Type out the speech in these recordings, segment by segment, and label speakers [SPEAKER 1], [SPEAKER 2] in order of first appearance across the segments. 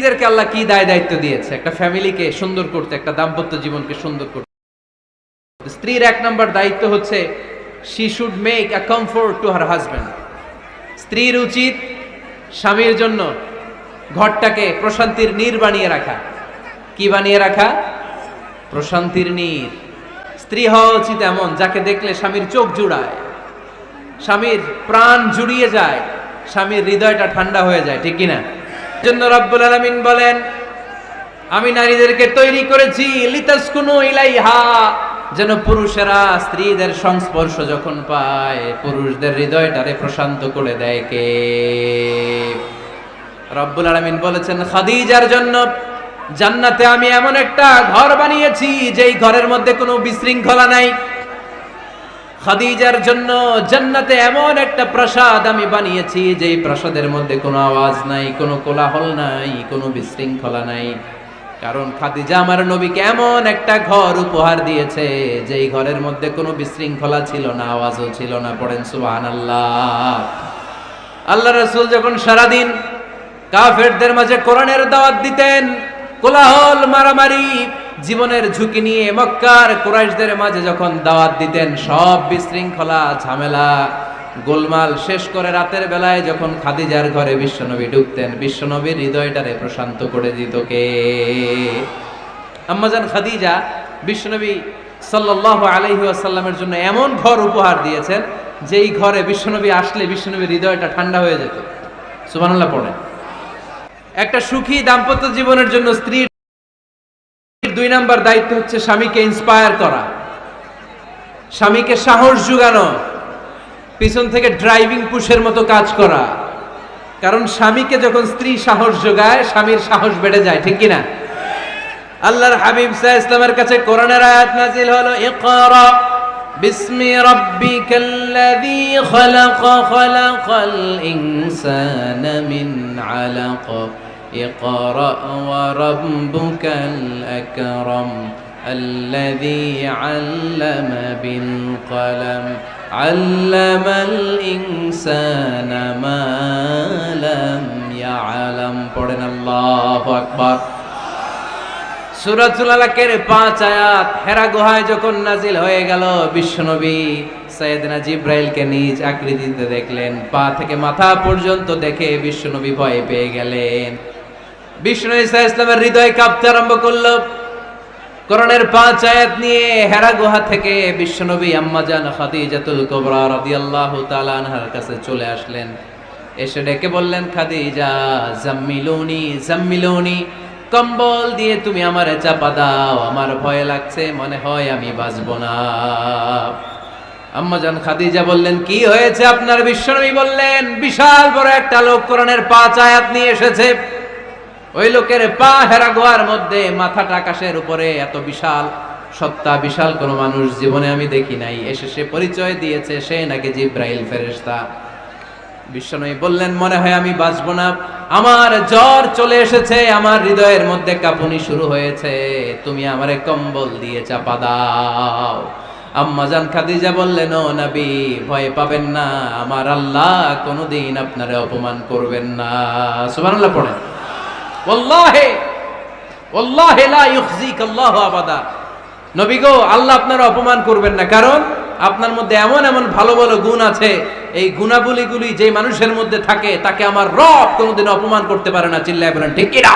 [SPEAKER 1] স্ত্রীদেরকে আল্লাহ কি দায়িত্ব দিয়েছে একটা ফ্যামিলিকে সুন্দর করতে, একটা দাম্পত্য জীবনকে সুন্দর করতে। স্ত্রীর এক নম্বর দায়িত্ব হচ্ছে she should make a comfort to her husband. স্ত্রীর উচিত স্বামীর জন্য ঘরটাকে প্রশান্তির নীড় বানিয়ে রাখা। কি বানিয়ে রাখা? প্রশান্তির নীড়। স্ত্রী হওয়া উচিত এমন যাকে দেখলে স্বামীর চোখ জুড়ায়, স্বামীর প্রাণ জুড়িয়ে যায়, স্বামীর হৃদয়টা ঠান্ডা হয়ে যায়, ঠিক কিনা? জন্য রব্বুল আলামিন বলেন, আমি নারীদেরকে তৈরি করেছি লিতাসকুনু ইলাইহা, যেন পুরুষেরা স্ত্রীদের সংস্পর্শ যখন পায় পুরুষদের হৃদয়টারে প্রশান্ত করে দেয়। কে? রব্বুল আলামিন বলেছেন খাদিজার জন্য জান্নাতে আমি এমন একটা ঘর বানিয়েছি যেই ঘরের মধ্যে কোনো বিশৃঙ্খলা নাই। খাদিজার জন্য জান্নাতে এমন একটা প্রাসাদ আমি বানিয়েছি যেই প্রাসাদের মধ্যে কোনো আওয়াজ নাই, কোনো কোলাহল নাই, কোনো বিশৃঙ্খলা নাই। কারণ খাদিজা আমার নবীকে এমন একটা ঘর উপহার দিয়েছে যেই ঘরের মধ্যে কোনো বিশৃঙ্খলা ছিল না, আওয়াজও ছিল না। পড়েন সুবহানাল্লাহ। আল্লাহ রাসূল যখন সারাদিন কাফেরদের মাঝে কোরআনের দাওয়াত দিতেন, কোলাহল মারামারি জীবনের ঝুঁকি নিয়ে মক্কার কুরাইশদের মাঝে যখন দাওয়াত দিতেন, সব বিশৃঙ্খলা ঝামেলা গোলমাল শেষ করে রাতের বেলায় যখন খাদিজার ঘরে বিশ্বনবী ঢুকতেন, বিশ্বনবীর হৃদয়টারে প্রশান্ত করে দিত কে? আম্মাজান খাদিজা বিশ্বনবী সাল্লাল্লাহু আলাইহি ওয়াসাল্লামের জন্য এমন ঘর উপহার দিয়েছেন যেই ঘরে বিশ্বনবী আসলে বিশ্বনবীর হৃদয়টা ঠান্ডা হয়ে যেত। সুবহানাল্লাহ পড়েন। একটা সুখী দাম্পত্য জীবনের জন্য স্ত্রীর 2 নাম্বার দায়িত্ব হচ্ছে স্বামীকে ইন্সপায়ার করা, স্বামীকে সাহস জোগানো, পিছন থেকে ড্রাইভিং পুশের মতো কাজ করা। কারণ স্বামীকে যখন স্ত্রী সাহস যোগায় স্বামীর সাহস বেড়ে যায়, ঠিক কিনা? আল্লাহর হাবিব সাল্লাল্লাহু আলাইহি ওয়াসাল্লামের কাছে কোরআনের আয়াত নাযিল হলো, ইকরা বিসমি রাব্বিকাল্লাযী খালাক খালাকাল ইনসানা মিন আলাক ইকরা ওয়া রাব্বুকাল আকরাম আল্লাযী আল্লামা বিল কলম আল্লামাল ইনসানা মা লাম ইয়ালাম। পড়েন আল্লাহু আকবার। সূরাতুল আলাকের 5 আয়াত হেরা গুহায় যখন নাজিল হয়ে গেল, বিশ্বনবী সাইয়েদনা জিবরাইলকে নিজ আকৃতিতে দেখলেন, পা থেকে মাথা পর্যন্ত দেখে বিশ্বনবী ভয় পেয়ে গেলেন। বিশ্বনবী সাল্লাল্লাহু আলাইহি ওয়াসাল্লামের হৃদয় কাঁপতে আরম্ভ করল। কোরআনের 5 আয়াত নিয়ে হেরা গুহা থেকে বিশ্বনবী আম্মাজান খাদিজাতুল কুবরা রাদিয়াল্লাহু তাআলা আনহার কাছে চলে আসলেন। এসে ডেকে বললেন, খাদিজা জাম্মিলুনি জাম্মিলুনি, কম্বল দিয়ে তুমি আমারে চাপা দাও, আমার ভয় লাগছে, মনে হয় আমি বাঁচবো না। আম্মাজান খাদিজা বললেন, কি হয়েছে আপনার? বিশ্বনবী বললেন, বিশাল বড় একটা লোক কোরআনের 5 আয়াত নিয়ে এসেছে। ওই লোকের পা হেরা গুহার মধ্যে, মাথাটা আকাশের উপরে, এত বিশাল সত্তা, বিশাল কোন মানুষ জীবনে আমি দেখি নাই। এসে সে পরিচয় দিয়েছে সে নাকি জিবরাইল ফেরেশতা। বিশ্বনবী বললেন, মনে হয় আমি বাঁচবো না, আমার জ্বর চলে এসেছে, আমার হৃদয়ের মধ্যে কাঁপুনি শুরু হয়েছে, তুমি আমারে কম্বল দিয়ে চাপা দাও। আম্মাজান খাদিজা বললেন, ও নবী ভয় পাবেন না, আমার আল্লাহ কোনোদিন আপনারে অপমান করবেন না। সুবহানাল্লাহ পড়েন। ওয়াল্লাহি ওয়াল্লাহি লা ইউখজিকাল্লাহু আবাদা। নবী গো, আল্লাহ আপনারা অপমান করবেন না, কারণ আপনার মধ্যে এমন এমন ভালো ভালো গুণ আছে, এই গুণাবলীগুলি যে মানুষের মধ্যে থাকে তাকে আমার রব কোনোদিন অপমান করতে পারে না। চিল্লায় বলেন ঠিক কি না?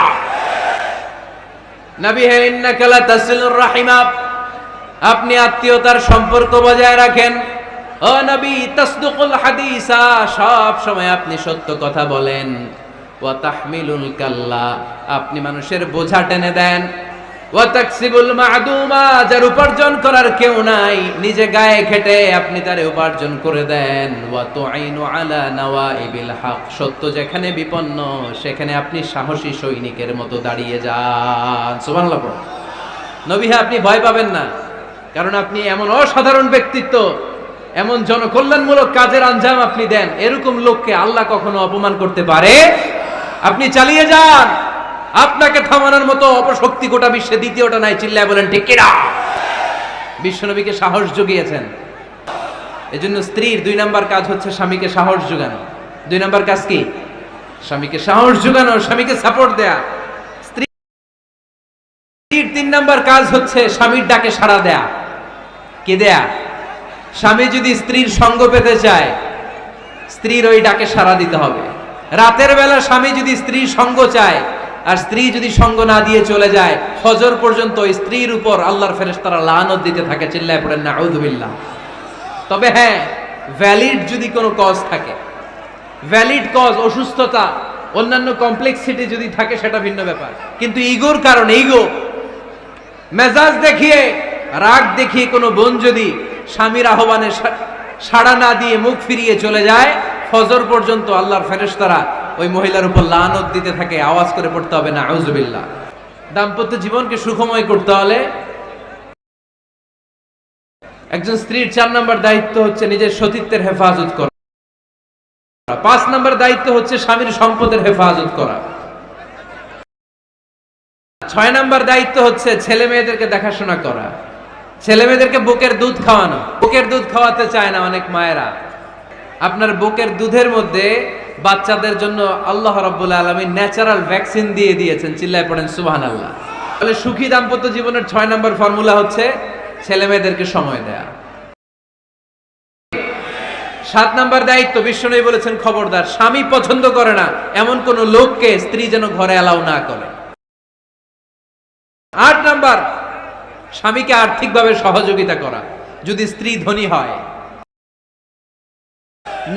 [SPEAKER 1] নবী হে, ইন্নাকা লা তাসিলুর রাহিমা, আপনি আত্মীয়তার সম্পর্ক বজায় রাখেন। ও নবী, তাসদুকুল হাদিসা, সব সময় আপনি সত্য কথা বলেন। ওয়া তাহমিলুল কাল্লা, আপনি মানুষের বোঝা টেনে দেন। ওয়া তাকসিবুল মা'দুমা, যার উপার্জন করার কেউ নাই, নিজে গায়ে খেটে আপনি তারে উপার্জন করে দেন। ওয়া তুঈনু আলা নাওয়াইবিল হক, সত্য যেখানে বিপন্ন সেখানে আপনি সাহসী সৈনিকের মতো দাঁড়িয়ে যান। সুবহানাল্লাহ। নবী হে, আপনি ভয় পাবেন না, কারণ আপনি এমন অসাধারণ ব্যক্তিত্ব, এমন জনকল্যাণমূলক কাজের আঞ্জাম আপনি দেন, এরকম লোককে আল্লাহ কখনো অপমান করতে পারে? আপনি চালিয়ে যান, আপনাকে থামানোর মতো অপশক্তি গোটা বিশ্বে দ্বিতীয়টা নাই। চিল্লায় বলেন ঠিক কি না? বিশ্বনবীকে সাহস জুগিয়েছেন। এজন্য স্ত্রীর 2 নাম্বার কাজ হচ্ছে স্বামীকে সাহস জোগানো। 2 নাম্বার কাজ কি? স্বামীকে সাহস জোগানো, স্বামীকে সাপোর্ট দেয়া। স্ত্রীর 3 নাম্বার কাজ হচ্ছে স্বামীর ডাকে সাড়া দেয়া। কে দেয়া? স্বামী যদি স্ত্রীর সঙ্গ পেতে চায়, স্ত্রীর ওই ডাকে সাড়া দিতে হবে। রাতের বেলা স্বামী যদি স্ত্রীর সঙ্গ চায়, আর স্ত্রী যদি সঙ্গ না দিয়ে চলে যায়, ফজর পর্যন্ত স্ত্রীর উপর আল্লাহর ফেরেশতারা লানত দিতে থাকে। চিল্লায় পড়েন নাউযুবিল্লাহ। তবে হ্যাঁ, ভ্যালিড যদি কোনো কজ থাকে, ভ্যালিড কজ, অসুস্থতা, অন্যান্য কমপ্লেক্সিটি যদি থাকে, সেটা ভিন্ন ব্যাপার। কিন্তু ইগোর কারণে, ইগো, মেজাজ দেখিয়ে, রাগ দেখিয়ে কোনো বোন যদি স্বামীর আহ্বানে সাড়া না দিয়ে মুখ ফিরিয়ে চলে যায়, ফজর পর্যন্ত আল্লাহর ফেরেশতারা ওই মহিলার উপর লানত দিতে থাকে। আওয়াজ করে পড়তে হবে নাউযুবিল্লাহ। দাম্পত্য জীবনকে সুখময় করতে হলে একজন স্ত্রীর 4 নম্বর দায়িত্ব হচ্ছে নিজের সতীত্বের হেফাজত করা। 5 নম্বর দায়িত্ব হচ্ছে স্বামীর সম্পদের হেফাজত করা। 6 নম্বর দায়িত্ব হচ্ছে ছেলে মেয়েদেরকে দেখাশোনা করা, ছেলে মেয়েদেরকে বুকের দুধ খাওয়ানো। বুকের দুধ খাওয়াতে চায় না অনেক মায়েরা। আপনার বুকের দুধের মধ্যে বাচ্চাদের জন্য আল্লাহ রাব্বুল আলামিন ন্যাচারাল ভ্যাকসিন দিয়ে দিয়েছেন। চিল্লায় পড়েন সুবহানাল্লাহ। তাহলে সুখী দাম্পত্য জীবনের 6 নম্বর ফর্মুলা হচ্ছে ছেলে মেয়েদেরকে সময় দেয়া। 7 নম্বর দায়িত্ব, বিশ্বনবী বলেছেন খবরদার, স্বামী পছন্দ করে না এমন কোন লোককে স্ত্রী যেন ঘরে অ্যালাউ না করে। 8 নম্বর, স্বামীকে আর্থিকভাবে সহযোগিতা করা যদি স্ত্রী ধনী হয়।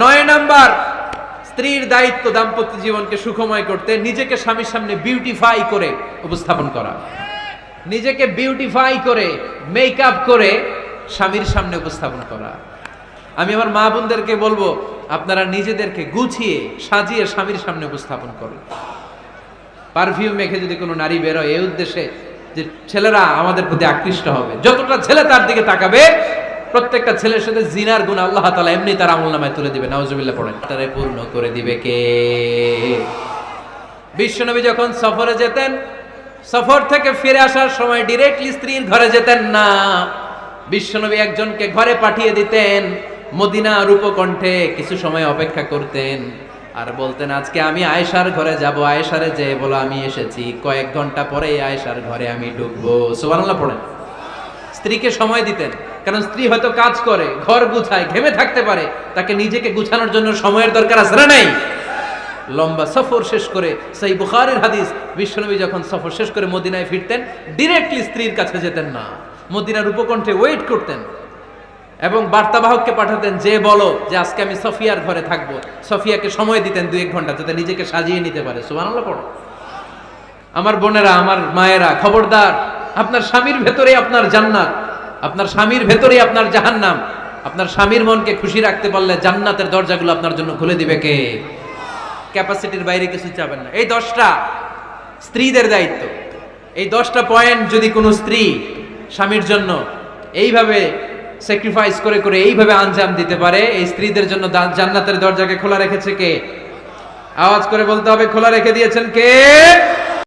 [SPEAKER 1] 9 নম্বর, স্ত্রীর দায়িত্ব দাম্পত্য জীবনকে সুখময় করতে নিজেকে স্বামীর সামনে বিউটিফাই করে উপস্থাপন করা। নিজেকে বিউটিফাই করে, মেকআপ করে স্বামীর সামনে উপস্থাপন করা। আমি আমার মা বোনদেরকে বলবো, আপনারা নিজেদেরকে গুছিয়ে সাজিয়ে স্বামীর সামনে উপস্থাপন করুন। পারফিউম মেখে যদি কোনো নারী বেরোয় এই উদ্দেশ্যে যে ছেলেরা আমাদের প্রতি আকৃষ্ট হবে, যতটা ছেলে তার দিকে তাকাবে, প্রত্যেকটা ছেলের সাথে জিনার গুণ আল্লাহ তাআলা এমনি তার আমলনামায় তুলে দিবে। নাউজুবিল্লাহ পড়েন। তারে পূর্ণ করে দিবে কে? বিশ্বনবী যখন সফরে যেতেন, সফর থেকে ফিরে আসার সময় ডিরেক্টলি স্ত্রীর ঘরে যেতেন না। বিশ্বনবী একজনকে ঘরে পাঠিয়ে দিতেন, মদিনার উপকণ্ঠে কিছু সময় অপেক্ষা করতেন, আর বলতেন আজকে আমি আয়েশার ঘরে যাব। আয়েশারে যে বলো আমি এসেছি, কয়েক ঘন্টা পরে আয়েশার ঘরে আমি ঢুকবো। সুবহানাল্লাহ পড়েন। স্ত্রীকে সময় দিতেন, কারণ স্ত্রী হয়তো কাজ করে, ঘর গুছায়, ঘেমে থাকতে পারে, তাকে নিজেকে গুছানোর জন্য সময়ের দরকার আছে না নাই? লম্বা সফর শেষ করে, সহিহ বুখারীর হাদিস, বিশ্বনবী যখন সফর শেষ করে মদিনায় ফিরতেন, ডিরেক্টলি স্ত্রীর কাছে যেতেন না, মদিনার উপকণ্ঠে ওয়েট করতেন এবং বার্তাবাহককে পাঠাতেন, যে বলো যে আজকে আমি সফিয়ার ঘরে থাকবো। সফিয়াকে সময় দিতেন 2-1 ঘন্টা, যাতে নিজেকে সাজিয়ে নিতে পারে। সুবহানাল্লাহ পড়ো। আমার বোনেরা, আমার মায়েরা, খবরদার, আপনার স্বামীর ভেতরে আপনার জান্নাত, আপনার স্বামীর ভেতরে আপনার জাহান্নাম। আপনার স্বামীর মনকে খুশি রাখতে পারলে জান্নাতের দরজাগুলো আপনার জন্য খুলে দিবে কে? ক্যাপাসিটির বাইরে কিছু চাবেন না। এই 10টা স্ত্রীদের দায়িত্ব। এই 10টা পয়েন্ট যদি কোনো স্ত্রী স্বামীর জন্য এইভাবে স্যাক্রিফাইস করে করে এইভাবে আঞ্জাম দিতে পারে, এই স্ত্রীদের জন্য জান্নাতের দরজাকে খোলা রেখেছে কে? আওয়াজ করে বলতে হবে, খোলা রেখে দিয়েছেন কে?